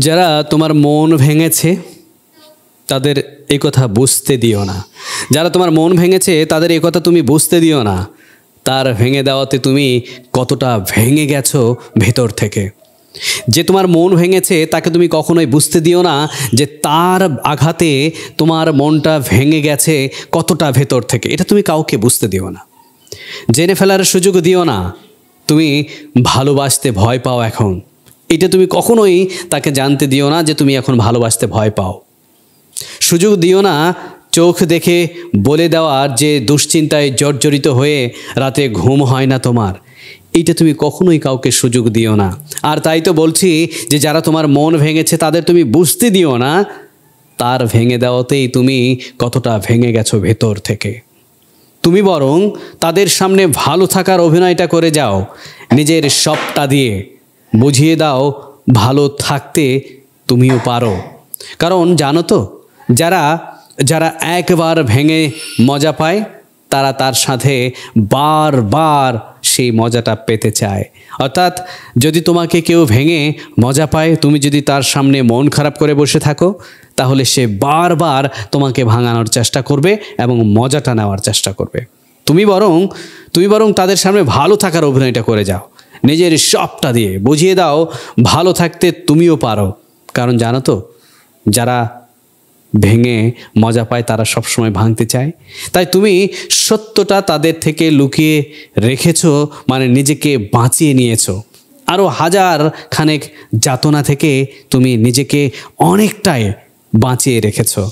যারা তোমার মন ভেঙেছে তাদের এই কথা বুঝতে দিও না। যারা তোমার মন ভেঙেছে তাদের এই কথা তুমি বুঝতে দিও না। তার ভেঙে দেওয়াতে তুমি কতটা ভেঙে গেছো ভেতর থেকে। যে তোমার মন ভেঙেছে তাকে তুমি কখনোই বুঝতে দিও না যে তার আঘাতে তোমার মনটা ভেঙে গেছে কতটা ভেতর থেকে। এটা তুমি কাউকে বুঝতে দিও না, জেনে ফেলার সুযোগ দিও না। তুমি ভালোবাসতে ভয় পাও এখন, এটা তুমি কখনোই তাকে জানতে দিও না যে তুমি এখন ভালোবাসতে ভয় পাও। সুযোগ দিও না চোখ দেখে বলে দেওয়ার যে দুশ্চিন্তায় জর্জরিত হয়ে রাতে ঘুম হয় না তোমার, এইটা তুমি কখনোই কাউকে সুযোগ দিও না। আর তাই তো বলছি যে যারা তোমার মন ভেঙেছে তাদের তুমি বুঝতে দিও না তার ভেঙে দেওয়াতেই তুমি কতটা ভেঙে গেছো ভেতর থেকে। তুমি বরং তাদের সামনে ভালো থাকার অভিনয়টা করে যাও, নিজের সবটা দিয়ে বুঝিয়ে দাও ভালো থাকতে তুমিও পারো। কারণ জানো তো, যারা যারা একবার ভেঙে মজা পায় তারা তার সাথে বারবার সেই মজাটা পেতে চায়। অর্থাৎ যদি তোমাকে কেউ ভেঙে মজা পায়, তুমি যদি তার সামনে মন খারাপ করে বসে থাকো, তাহলে সে বারবার তোমাকে ভাঙানোর চেষ্টা করবে এবং মজাটা নেওয়ার চেষ্টা করবে। তুমি বরং তাদের সামনে ভালো থাকার অভিনয়টা করে যাও, নিজের সবটা দিয়ে বুঝিয়ে দাও ভালো থাকতে তুমিও পারো। কারণ জানো তো, যারা ভেঙে মজা পায় তারা সবসময় ভাঙতে চায়। তাই তুমি সত্যটা তাদের থেকে লুকিয়ে রেখেছো, মানে নিজেকে বাঁচিয়ে নিয়েছো। আরও হাজার খানেক যাতনা থেকে তুমি নিজেকে অনেকটাই বাঁচিয়ে রেখেছো।